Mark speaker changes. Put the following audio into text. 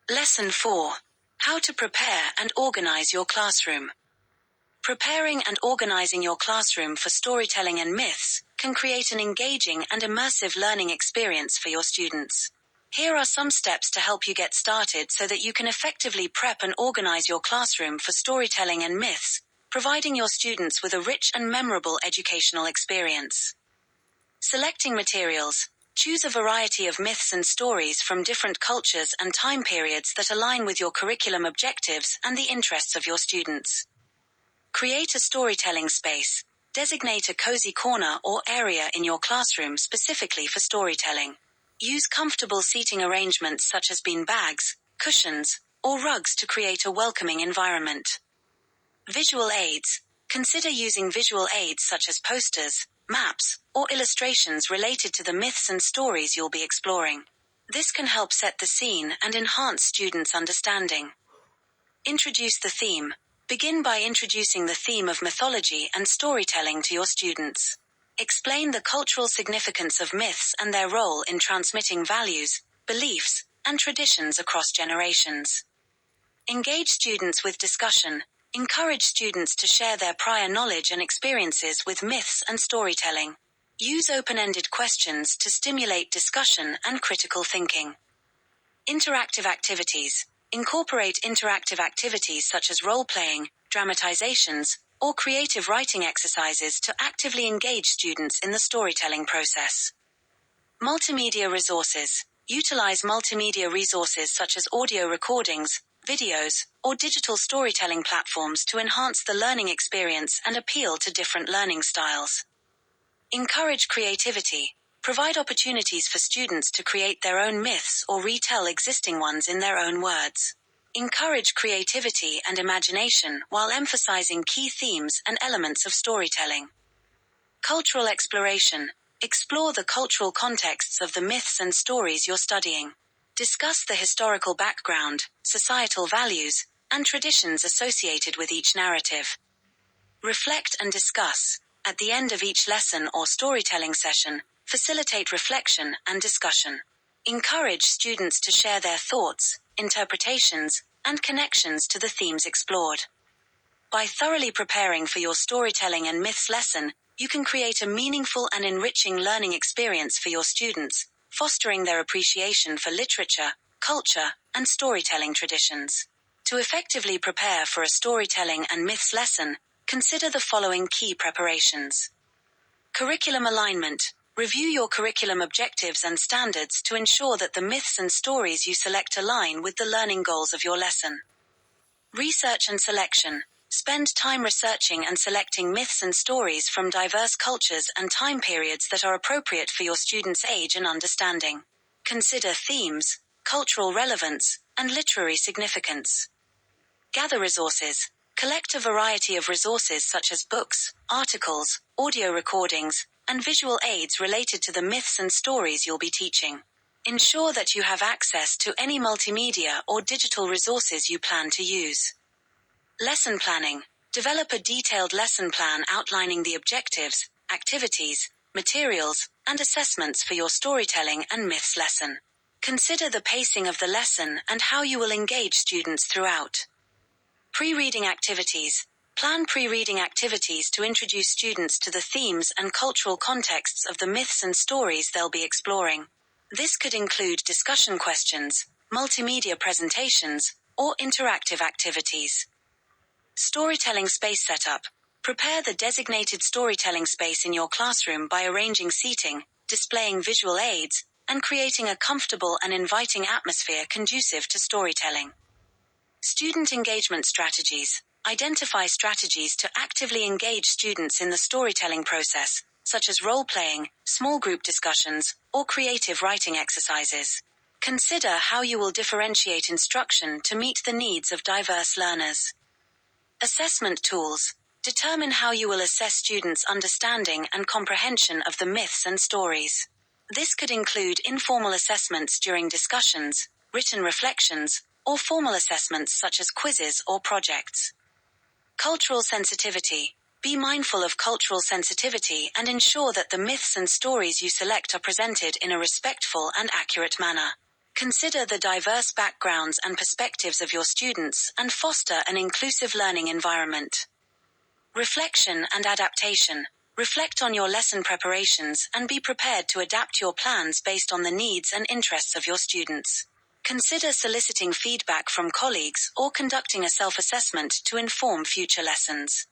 Speaker 1: Lesson 4. How to prepare and organize your classroom. Preparing and organizing your classroom for storytelling and myths can create an engaging and immersive learning experience for your students. Here are some steps to help you get started so that you can effectively prep and organize your classroom for storytelling and myths, providing your students with a rich and memorable educational experience. Selecting materials. Choose a variety of myths and stories from different cultures and time periods that align with your curriculum objectives and the interests of your students. Create a storytelling space. Designate a cozy corner or area in your classroom specifically for storytelling. Use comfortable seating arrangements such as bean bags, cushions, or rugs to create a welcoming environment. Visual aids. Consider using visual aids such as posters, maps, or illustrations related to the myths and stories you'll be exploring. This can help set the scene and enhance students' understanding. Introduce the theme. Begin by introducing the theme of mythology and storytelling to your students. Explain the cultural significance of myths and their role in transmitting values, beliefs, and traditions across generations. Engage students with discussion. Encourage students to share their prior knowledge and experiences with myths and storytelling. Use open-ended questions to stimulate discussion and critical thinking. Interactive activities. Incorporate interactive activities such as role-playing, dramatizations, or creative writing exercises to actively engage students in the storytelling process. Multimedia resources. Utilize multimedia resources such as audio recordings, videos, or digital storytelling platforms to enhance the learning experience and appeal to different learning styles. Encourage creativity. Provide opportunities for students to create their own myths or retell existing ones in their own words. Encourage creativity and imagination while emphasizing key themes and elements of storytelling. Cultural exploration. Explore the cultural contexts of the myths and stories you're studying. Discuss the historical background, societal values, and traditions associated with each narrative. Reflect and discuss. At the end of each lesson or storytelling session, facilitate reflection and discussion. Encourage students to share their thoughts, interpretations, and connections to the themes explored. By thoroughly preparing for your storytelling and myths lesson, you can create a meaningful and enriching learning experience for your students, fostering their appreciation for literature, culture, and storytelling traditions. To effectively prepare for a storytelling and myths lesson, consider the following key preparations. Curriculum alignment. Review your curriculum objectives and standards to ensure that the myths and stories you select align with the learning goals of your lesson. Research and selection. Spend time researching and selecting myths and stories from diverse cultures and time periods that are appropriate for your students' age and understanding. Consider themes, cultural relevance, and literary significance. Gather resources. Collect a variety of resources such as books, articles, audio recordings, and visual aids related to the myths and stories you'll be teaching. Ensure that you have access to any multimedia or digital resources you plan to use. Lesson planning. Develop a detailed lesson plan outlining the objectives, activities, materials, and assessments for your storytelling and myths lesson. Consider the pacing of the lesson and how you will engage students throughout. Pre-reading activities. Plan pre-reading activities to introduce students to the themes and cultural contexts of the myths and stories they'll be exploring. This could include discussion questions, multimedia presentations, or interactive activities. Storytelling space setup. Prepare the designated storytelling space in your classroom by arranging seating, displaying visual aids, and creating a comfortable and inviting atmosphere conducive to storytelling. Student engagement strategies. Identify strategies to actively engage students in the storytelling process, such as role-playing, small group discussions, or creative writing exercises. Consider how you will differentiate instruction to meet the needs of diverse learners. Assessment tools. Determine how you will assess students' understanding and comprehension of the myths and stories. This could include informal assessments during discussions, written reflections, or formal assessments such as quizzes or projects. Cultural sensitivity. Be mindful of cultural sensitivity and ensure that the myths and stories you select are presented in a respectful and accurate manner. Consider the diverse backgrounds and perspectives of your students and foster an inclusive learning environment. Reflection and adaptation. Reflect on your lesson preparations and be prepared to adapt your plans based on the needs and interests of your students. Consider soliciting feedback from colleagues or conducting a self-assessment to inform future lessons.